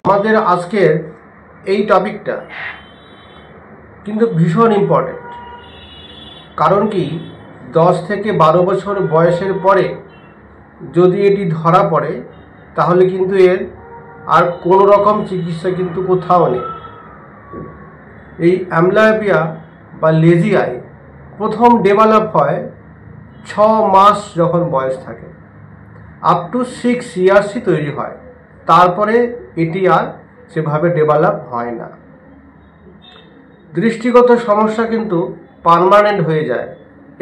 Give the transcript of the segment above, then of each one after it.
আমাদের আজকের এই টপিকটা কিন্তু ভীষণ ইম্পর্টেন্ট। কারণ কি 10 থেকে 12 বছর বয়সের পরে যদি এটি ধরা পড়ে তাহলে কিন্তু এর আর কোনো রকম চিকিৎসা কিন্তু কোথাও নেই। এই অ্যামব্লায়োপিয়া বা লেজি আই প্রথম ডেভেলপ হয় 6 মাস যখন বয়স থাকে, আপ টু 6 ইয়ার্সই তৈরি হয়, তারপরে এটি আর সেভাবে ডেভেলপ হয় না। দৃষ্টিগত সমস্যা কিন্তু পার্মানেন্ট হয়ে যায়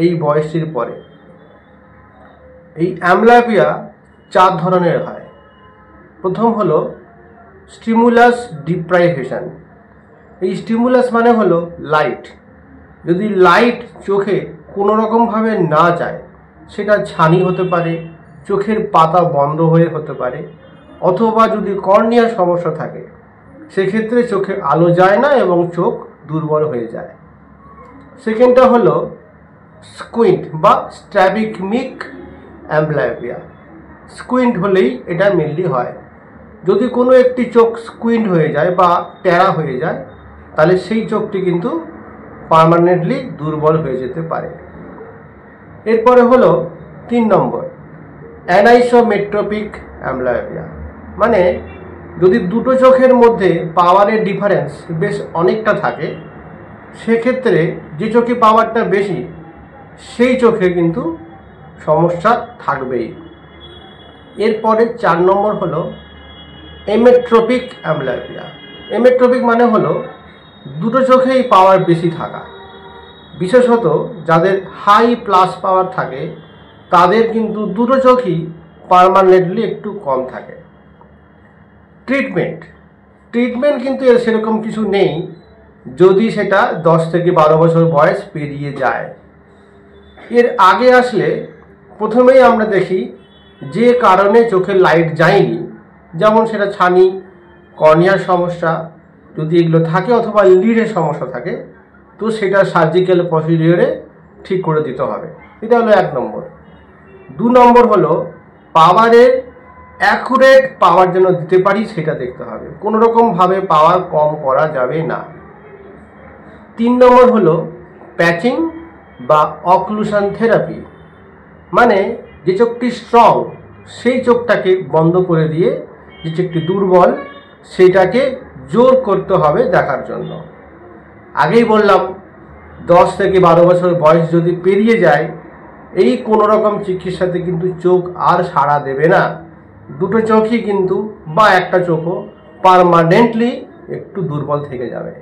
এই বয়সটির পরে। এই অ্যামব্লায়োপিয়া 4 ধরনের হয়। প্রথম হলো স্টিমুলাস ডিপ্রাইভেশন। এই স্টিমুলাস মানে হলো লাইট। যদি লাইট চোখে কোনো রকমভাবে না যায়, সেটা ছানি হতে পারে, চোখের পাতা বন্ধ হয়ে হতে পারে, অথবা যদি কর্নিয়ার সমস্যা থাকে সেক্ষেত্রে চোখে আলো যায় না এবং চোখ দুর্বল হয়ে যায়। সেকেন্ডটা হলো স্কুইন্ট বা স্ট্র্যাবিকমিক অ্যামব্লায়োপিয়া। স্কুইন্ট হলেই এটা মেনলি হয়। যদি কোনো একটি চোখ স্কুইন্ট হয়ে যায় বা ট্যারা হয়ে যায় তাহলে সেই চোখটি কিন্তু পার্মানেন্টলি দুর্বল হয়ে যেতে পারে। এরপরে হলো 3 নম্বর অ্যানাইসোমেট্রোপিক অ্যামব্লায়োপিয়া। মানে যদি দুটো চোখের মধ্যে পাওয়ারের ডিফারেন্স বেশ অনেকটা থাকে, সেক্ষেত্রে যে চোখে পাওয়ারটা বেশি সেই চোখে কিন্তু সমস্যা থাকবেই। এরপরে 4 নম্বর হলো এমেট্রোপিক অ্যামব্লায়োপিয়া। এমেট্রোপিক মানে হলো দুটো চোখেই পাওয়ার বেশি থাকা। বিশেষত যাদের হাই প্লাস পাওয়ার থাকে তাদের কিন্তু দুটো চোখই পার্মানেন্টলি একটু কম থাকে। ট্রিটমেন্ট কিন্তু এর সেরকম কিছু নেই যদি সেটা 10 থেকে 12 বছর বয়স পেরিয়ে যায়। এর আগে আসলে প্রথমেই আমরা দেখি যে কারণে চোখের লাইট যায়নি, যেমন সেটা ছানি, কর্নিয়ার সমস্যা যদি এগুলো থাকে অথবা লিডের সমস্যা থাকে, তো সেটা সার্জিক্যাল প্রসিডিওরে ঠিক করে দিতে হবে। এটা হলো 1 নম্বর। 2 নম্বর হলো পাওয়ারের অ্যাকুরেট পাওয়ার যেন দিতে পারি সেটা দেখতে হবে, কোনো রকমভাবে পাওয়ার কম করা যাবে না। 3 নম্বর হলো প্যাচিং বা অক্লুশন থেরাপি। মানে যে চোখটি স্ট্রং সেই চোখটাকে বন্ধ করে দিয়ে যে চোখটি দুর্বল সেইটাকে জোর করতে হবে দেখার জন্য। আগেই বললাম 10 থেকে 12 বছর বয়স যদি পেরিয়ে যায় এই কোনো রকম চিকিৎসাতে কিন্তু চোখ আর সাড়া দেবে না। দুটো চোখই কিন্তু বা একটা চোখও পার্মানেন্টলি একটু দুর্বল থেকে যাবে।